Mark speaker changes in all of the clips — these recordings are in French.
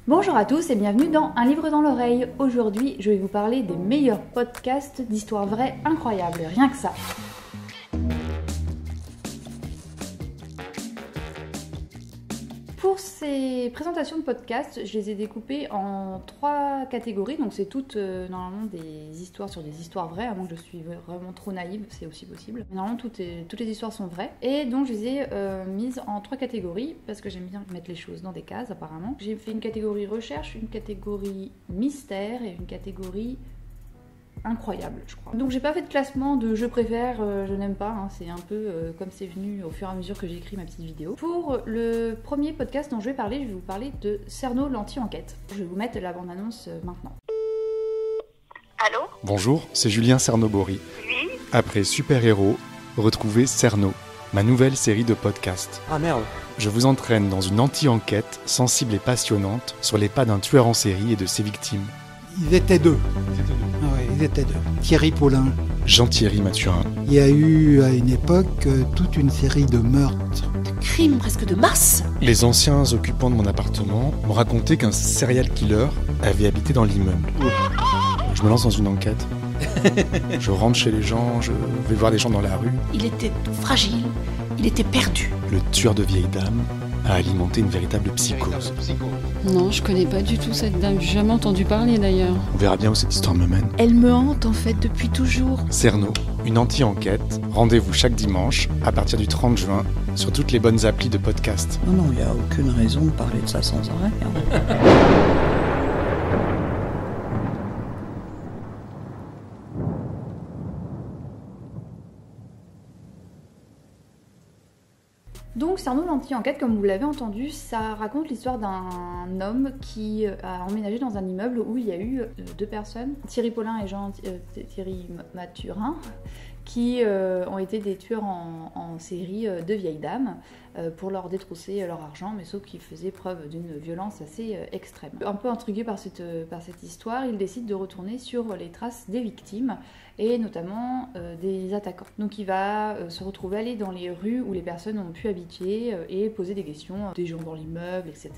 Speaker 1: Bonjour à tous et bienvenue dans Un livre dans l'oreille. Aujourd'hui, je vais vous parler des meilleurs podcasts d'histoires vraies incroyables, rien que ça. Pour ces présentations de podcasts, je les ai découpées en 3 catégories, donc c'est toutes normalement des histoires sur des histoires vraies, à moins que je suis vraiment trop naïve, c'est aussi possible. Normalement toutes les histoires sont vraies, et donc je les ai mises en 3 catégories, parce que j'aime bien mettre les choses dans des cases apparemment. J'ai fait une catégorie recherche, une catégorie mystère et une catégorie incroyable, je crois. Donc j'ai pas fait de classement de je préfère, je n'aime pas, hein. C'est un peu comme c'est venu au fur et à mesure que j'ai écrit ma petite vidéo. Pour le premier podcast dont je vais vous parler de Cerno l'anti-enquête. Je vais vous mettre la bande-annonce maintenant.
Speaker 2: Allô ?
Speaker 3: Bonjour, c'est Julien Cernobori.
Speaker 2: Oui ?
Speaker 3: Après Super Héros, retrouvez Cerno, ma nouvelle série de podcasts.
Speaker 4: Ah merde.
Speaker 3: Je vous entraîne dans une anti-enquête sensible et passionnante sur les pas d'un tueur en série et de ses victimes.
Speaker 5: Ils étaient deux. Ah ouais, ils étaient deux. Thierry Paulin.
Speaker 3: Jean-Thierry Mathurin.
Speaker 5: Il y a eu à une époque toute une série de meurtres.
Speaker 6: Crime presque de masse.
Speaker 3: Les anciens occupants de mon appartement m'ont raconté qu'un serial killer avait habité dans l'immeuble. Je me lance dans une enquête. Je rentre chez les gens, je vais voir les gens dans la rue.
Speaker 6: Il était fragile, il était perdu.
Speaker 3: Le tueur de vieilles dames a alimenté une véritable psychose.
Speaker 7: Non, je connais pas du tout cette dame, j'ai jamais entendu parler d'ailleurs.
Speaker 3: On verra bien où cette histoire me mène.
Speaker 6: Elle me hante en fait depuis toujours.
Speaker 3: Cerno, une anti-enquête. Rendez-vous chaque dimanche à partir du 30 juin sur toutes les bonnes applis de podcast.
Speaker 8: Non, il n'y a aucune raison de parler de ça sans arrêt.
Speaker 1: Donc Cerno l'anti-enquête, comme vous l'avez entendu, ça raconte l'histoire d'un homme qui a emménagé dans un immeuble où il y a eu 2 personnes, Thierry Paulin et Jean-Thierry Mathurin, qui ont été des tueurs en série de vieilles dames pour leur détrousser leur argent, mais sauf qu'ils faisaient preuve d'une violence assez extrême. Un peu intrigué par cette histoire, il décide de retourner sur les traces des victimes et notamment des attaquants. Donc il va se retrouver aller dans les rues où les personnes ont pu habiter et poser des questions des gens dans l'immeuble, etc.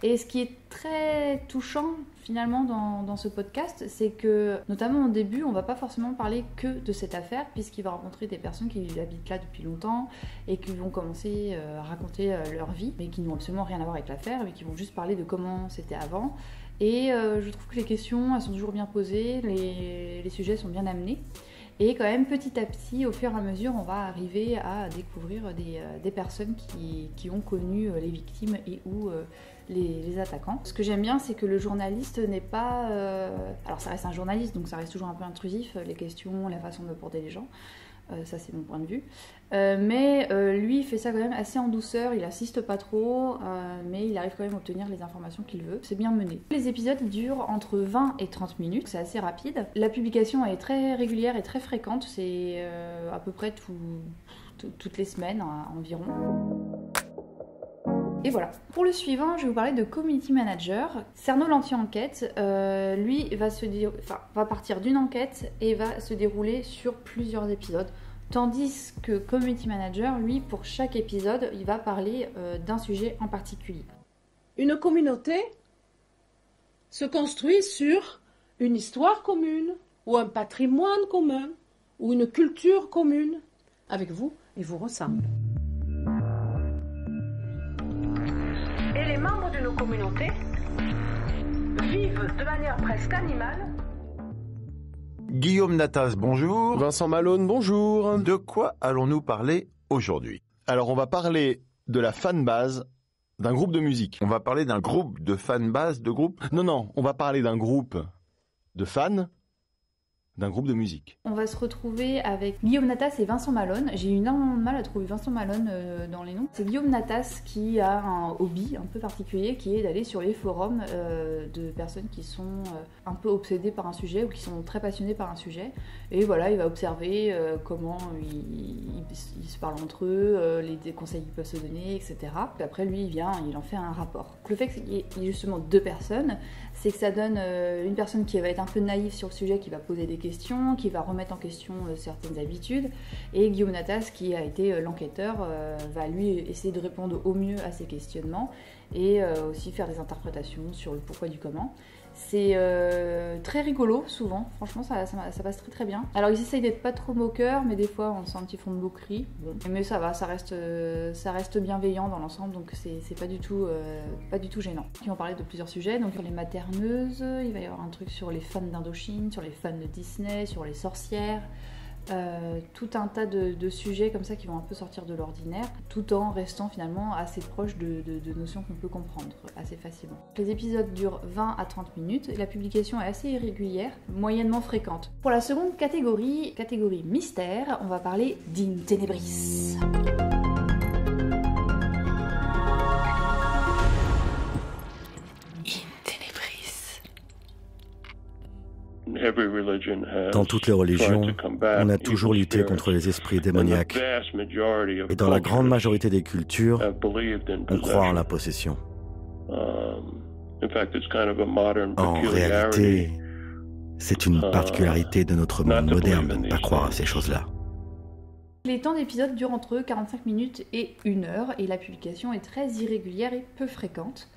Speaker 1: Et ce qui est très touchant finalement dans ce podcast, c'est que notamment au début, on va pas forcément parler que de cette affaire, puisqu'il va rencontrer des personnes qui habitent là depuis longtemps et qui vont commencer à raconter leur vie, mais qui n'ont absolument rien à voir avec l'affaire, mais qui vont juste parler de comment c'était avant. Et je trouve que les questions, elles sont toujours bien posées, les sujets sont bien amenés. Et quand même, petit à petit, au fur et à mesure, on va arriver à découvrir des personnes qui ont connu les victimes et ou les attaquants. Ce que j'aime bien, c'est que le journaliste n'est pas... Alors ça reste un journaliste, donc ça reste toujours un peu intrusif, les questions, la façon d'aborder les gens. Ça c'est mon point de vue. Mais lui il fait ça quand même assez en douceur, il assiste pas trop, mais il arrive quand même à obtenir les informations qu'il veut. C'est bien mené. Les épisodes durent entre 20 et 30 minutes, c'est assez rapide. La publication est très régulière et très fréquente, c'est à peu près toutes les semaines environ. Et voilà. Pour le suivant, je vais vous parler de Community Manager. Cerno l'anti-enquête, lui va partir d'une enquête et va se dérouler sur plusieurs épisodes. Tandis que Community Manager, lui, pour chaque épisode, il va parler d'un sujet en particulier.
Speaker 9: Une communauté se construit sur une histoire commune, ou un patrimoine commun, ou une culture commune, avec vous et vous ressemble.
Speaker 2: Et les membres de nos communautés vivent de manière presque animale.
Speaker 10: Guillaume Natas, bonjour.
Speaker 4: Vincent Malone, bonjour.
Speaker 10: De quoi allons-nous parler aujourd'hui ?
Speaker 4: Alors on va parler de la fanbase d'un groupe de musique.
Speaker 10: On va parler d'un groupe de fanbase de groupe ?
Speaker 4: Non, on va parler d'un groupe de fans d'un groupe de musique.
Speaker 1: On va se retrouver avec Guillaume Natas et Vincent Malone. J'ai eu énormément de mal à trouver Vincent Malone dans les noms. C'est Guillaume Natas qui a un hobby un peu particulier qui est d'aller sur les forums de personnes qui sont un peu obsédées par un sujet ou qui sont très passionnées par un sujet. Et voilà, il va observer comment ils se parlent entre eux, les conseils qu'ils peuvent se donner, etc. Puis après, lui, il en fait un rapport. Le fait qu'il y ait justement 2 personnes, c'est que ça donne une personne qui va être un peu naïve sur le sujet, qui va poser des questions, qui va remettre en question certaines habitudes, et Guillaume Natas, qui a été l'enquêteur, va lui essayer de répondre au mieux à ces questionnements, et aussi faire des interprétations sur le pourquoi du comment. C'est très rigolo souvent, franchement ça passe très très bien. Alors ils essayent d'être pas trop moqueurs, mais des fois on sent un petit fond de moquerie. Bon. Mais ça va, ça reste bienveillant dans l'ensemble, donc c'est pas du tout gênant. Ils vont parler de plusieurs sujets, donc sur les materneuses, il va y avoir un truc sur les fans d'Indochine, sur les fans de Disney, sur les sorcières. Tout un tas de sujets comme ça qui vont un peu sortir de l'ordinaire, tout en restant finalement assez proche de notions qu'on peut comprendre assez facilement. Les épisodes durent 20 à 30 minutes et la publication est assez irrégulière, moyennement fréquente. Pour la seconde catégorie mystère, on va parler d'In Tenebris.
Speaker 11: Dans toutes les religions, on a toujours lutté contre les esprits démoniaques. Et dans la grande majorité des cultures, on croit en la possession. En réalité, c'est une particularité de notre monde moderne de ne pas croire à ces choses-là.
Speaker 1: Les temps d'épisode durent entre 45 minutes et 1 heure et la publication est très irrégulière et peu fréquente.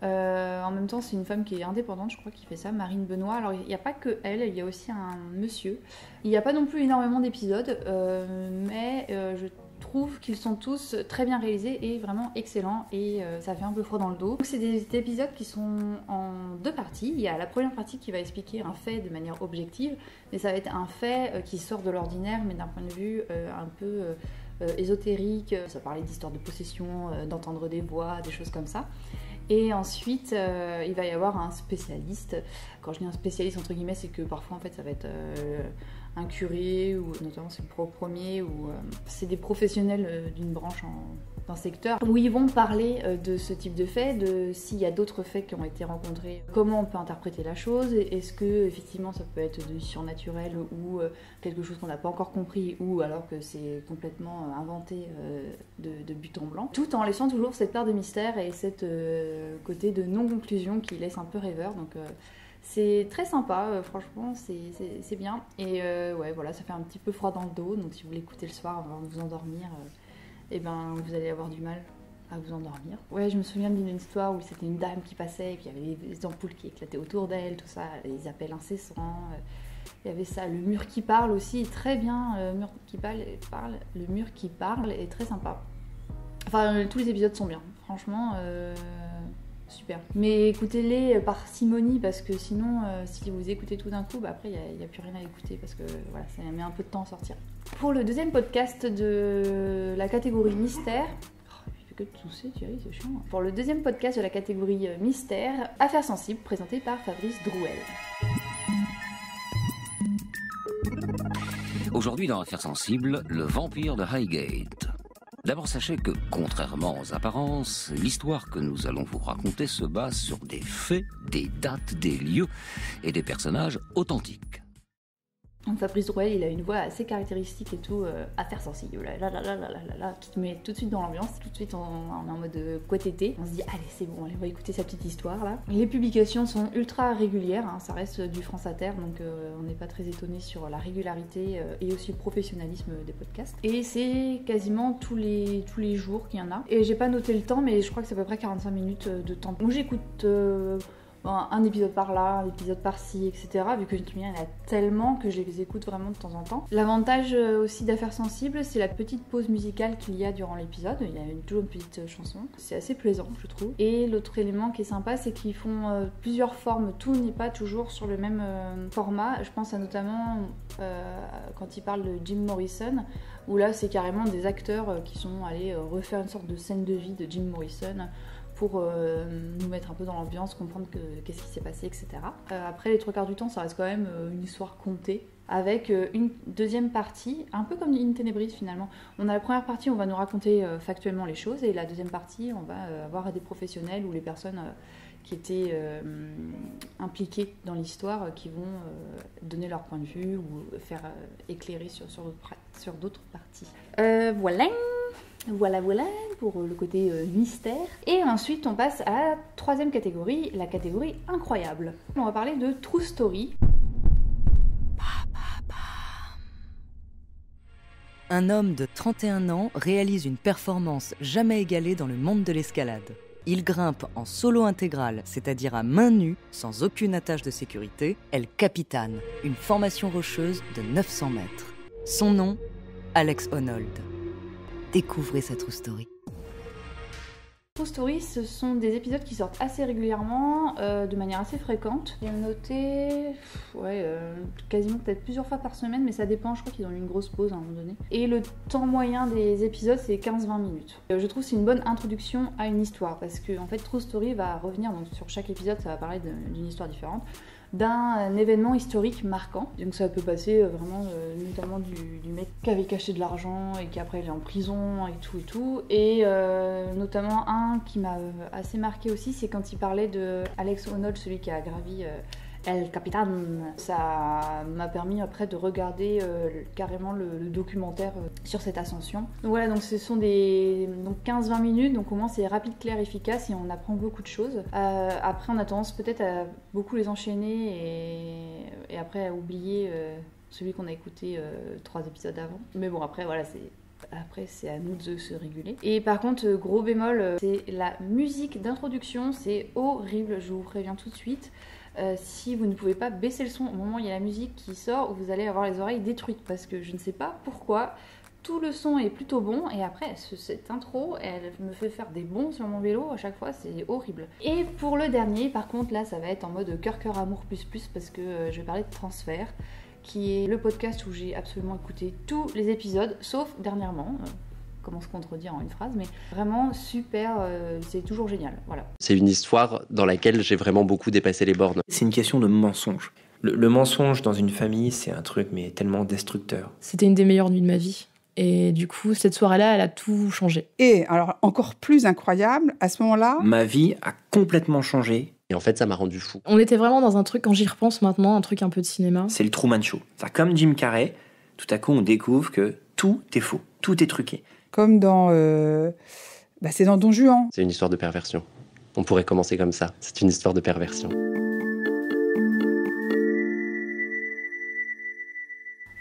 Speaker 1: En même temps, c'est une femme qui est indépendante, je crois, qui fait ça, Marine Benoît. Alors, il n'y a pas que elle, il y a aussi un monsieur. Il n'y a pas non plus énormément d'épisodes, mais je trouve qu'ils sont tous très bien réalisés et vraiment excellents, et ça fait un peu froid dans le dos. Donc, c'est des épisodes qui sont en 2 parties. Il y a la première partie qui va expliquer un fait de manière objective, mais ça va être un fait qui sort de l'ordinaire, mais d'un point de vue un peu ésotérique. Ça parlait d'histoire de possession, d'entendre des voix, des choses comme ça. Et ensuite, il va y avoir un spécialiste. Quand je dis un spécialiste, entre guillemets, c'est que parfois, en fait, ça va être un curé, ou notamment c'est le premier, ou c'est des professionnels d'une branche d'un secteur, où ils vont parler de ce type de faits, de s'il y a d'autres faits qui ont été rencontrés, comment on peut interpréter la chose, est-ce que effectivement ça peut être du surnaturel ou quelque chose qu'on n'a pas encore compris, ou alors que c'est complètement inventé de but en blanc, tout en laissant toujours cette part de mystère et cette côté de non-conclusion qui laisse un peu rêveur. Donc c'est très sympa, franchement, c'est bien. Et ouais, voilà, ça fait un petit peu froid dans le dos, donc si vous l'écoutez le soir avant de vous endormir, et ben vous allez avoir du mal à vous endormir. Ouais, je me souviens d'une histoire où c'était une dame qui passait, et puis il y avait les ampoules qui éclataient autour d'elle, tout ça, les appels incessants. Il y avait ça, le mur qui parle aussi, très bien, le mur qui parle est très sympa. Enfin, tous les épisodes sont bien, franchement. Super. Mais écoutez-les par simonie, parce que sinon, si vous écoutez tout d'un coup, bah après, il n'y a plus rien à écouter, parce que voilà, ça met un peu de temps à sortir. Pour le deuxième podcast de la catégorie mystère... Oh, il fait que de tousser, Thierry, c'est chiant. Pour le deuxième podcast de la catégorie mystère, Affaires sensibles, présenté par Fabrice Drouel.
Speaker 12: Aujourd'hui dans Affaires sensibles, le vampire de Highgate. D'abord, sachez que, contrairement aux apparences, l'histoire que nous allons vous raconter se base sur des faits, des dates, des lieux et des personnages authentiques.
Speaker 1: Donc Fabrice Drouel, il a une voix assez caractéristique et tout, affaires sensibles, qui te met tout de suite dans l'ambiance, tout de suite on est en mode quoi tété. On se dit allez c'est bon, allez, on va écouter sa petite histoire là. Les publications sont ultra régulières, hein, ça reste du France Inter, donc on n'est pas très étonné sur la régularité et aussi le professionnalisme des podcasts. Et c'est quasiment tous les jours qu'il y en a. Et j'ai pas noté le temps, mais je crois que c'est à peu près 45 minutes de temps. Donc j'écoute... un épisode par là, un épisode par-ci, etc. Vu que il y en a tellement que je les écoute vraiment de temps en temps. L'avantage aussi d'Affaires sensibles, c'est la petite pause musicale qu'il y a durant l'épisode. Il y a toujours une petite chanson. C'est assez plaisant, je trouve. Et l'autre élément qui est sympa, c'est qu'ils font plusieurs formes. Tout n'est pas toujours sur le même format. Je pense à notamment quand ils parlent de Jim Morrison, où là, c'est carrément des acteurs qui sont allés refaire une sorte de scène de vie de Jim Morrison pour nous mettre un peu dans l'ambiance, comprendre qu'est-ce qui s'est passé, etc. Après, les 3/4 du temps, ça reste quand même une histoire contée, avec une deuxième partie, un peu comme In Tenebris finalement. On a la première partie, on va nous raconter factuellement les choses, et la deuxième partie, on va avoir des professionnels ou les personnes qui étaient impliquées dans l'histoire, qui vont donner leur point de vue ou faire éclairer sur d'autres parties. Voilà pour le côté mystère. Et ensuite, on passe à la troisième catégorie, la catégorie incroyable. On va parler de True Story.
Speaker 13: Un homme de 31 ans réalise une performance jamais égalée dans le monde de l'escalade. Il grimpe en solo intégral, c'est-à-dire à main nue, sans aucune attache de sécurité, El Capitan, une formation rocheuse de 900 mètres. Son nom, Alex Honnold. Découvrez sa true story.
Speaker 1: True Story, ce sont des épisodes qui sortent assez régulièrement, de manière assez fréquente. J'ai noté, quasiment peut-être plusieurs fois par semaine, mais ça dépend, je crois qu'ils ont eu une grosse pause à un moment donné. Et le temps moyen des épisodes, c'est 15-20 minutes. Je trouve que c'est une bonne introduction à une histoire, parce que en fait, True Story va revenir, donc sur chaque épisode, ça va parler d'une histoire différente, d'un événement historique marquant. Donc ça peut passer vraiment notamment du mec qui avait caché de l'argent et qui après il est en prison et tout. Et notamment un qui m'a assez marqué aussi, c'est quand il parlait de Alex Honnold, celui qui a gravi El Capitan. Ça m'a permis après de regarder carrément le documentaire sur cette ascension. Donc voilà, donc ce sont des 15-20 minutes, donc au moins c'est rapide, clair, efficace et on apprend beaucoup de choses. Après on a tendance peut-être à beaucoup les enchaîner et après à oublier celui qu'on a écouté 3 épisodes avant. Mais bon, après voilà, c'est à nous de se réguler. Et par contre, gros bémol, c'est la musique d'introduction, c'est horrible, je vous préviens tout de suite. Si vous ne pouvez pas baisser le son au moment où il y a la musique qui sort, vous allez avoir les oreilles détruites parce que je ne sais pas pourquoi. Tout le son est plutôt bon et après cette intro elle me fait faire des bonds sur mon vélo à chaque fois, c'est horrible. Et pour le dernier par contre là ça va être en mode cœur amour plus parce que je vais parler de Transfert qui est le podcast où j'ai absolument écouté tous les épisodes sauf dernièrement. Comment se contredire en une phrase, mais vraiment super, c'est toujours génial, voilà.
Speaker 14: C'est une histoire dans laquelle j'ai vraiment beaucoup dépassé les bornes.
Speaker 15: C'est une question de mensonge. Le mensonge dans une famille, c'est un truc mais tellement destructeur.
Speaker 16: C'était une des meilleures nuits de ma vie. Et du coup, cette soirée-là, elle a tout changé.
Speaker 5: Et alors, encore plus incroyable, à ce moment-là...
Speaker 15: Ma vie a complètement changé.
Speaker 14: Et en fait, ça m'a rendu fou.
Speaker 16: On était vraiment dans un truc, quand j'y repense maintenant, un truc un peu de cinéma.
Speaker 15: C'est le Truman Show. C'est comme Jim Carrey, tout à coup, on découvre que tout est faux, tout est truqué.
Speaker 5: Comme dans... c'est dans Don Juan.
Speaker 14: C'est une histoire de perversion. On pourrait commencer comme ça. C'est une histoire de perversion.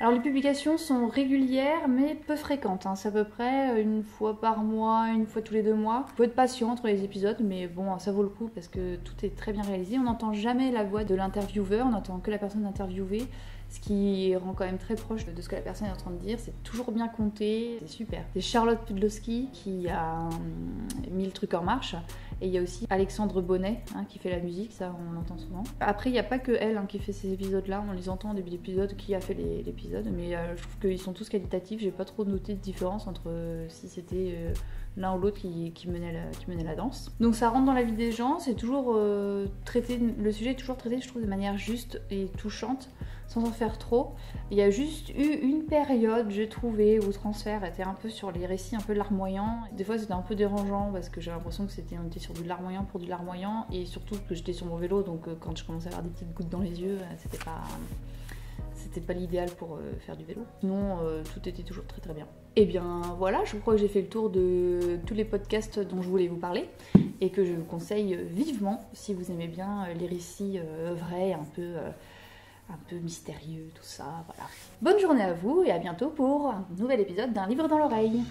Speaker 1: Alors les publications sont régulières mais peu fréquentes, c'est à peu près une fois par mois, une fois tous les 2 mois. Il faut être patient entre les épisodes mais bon ça vaut le coup parce que tout est très bien réalisé. On n'entend jamais la voix de l'intervieweur, on n'entend que la personne interviewée, ce qui rend quand même très proche de ce que la personne est en train de dire. C'est toujours bien compté, c'est super. C'est Charlotte Pudlowski qui a mis le truc en marche. Et il y a aussi Alexandre Bonnet qui fait la musique, ça on l'entend souvent. Après il n'y a pas que elle qui fait ces épisodes-là, on les entend au début d'épisode, qui a fait l'épisode, mais je trouve qu'ils sont tous qualitatifs, j'ai pas trop noté de différence entre si c'était l'un ou l'autre qui menait la danse. Donc ça rentre dans la vie des gens, c'est toujours traité, le sujet est toujours traité je trouve de manière juste et touchante, sans en faire trop. Il y a juste eu une période, j'ai trouvé, où Transfert était un peu sur les récits un peu larmoyants. Des fois c'était un peu dérangeant parce que j'ai l'impression que on était sur du larmoyant pour du larmoyant et surtout que j'étais sur mon vélo donc quand je commençais à avoir des petites gouttes dans les yeux, c'était pas l'idéal pour faire du vélo. Sinon tout était toujours très très bien. Et bien voilà, je crois que j'ai fait le tour de tous les podcasts dont je voulais vous parler et que je vous conseille vivement si vous aimez bien les récits vrais, un peu mystérieux, tout ça, voilà. Bonne journée à vous et à bientôt pour un nouvel épisode d'Un livre dans l'oreille.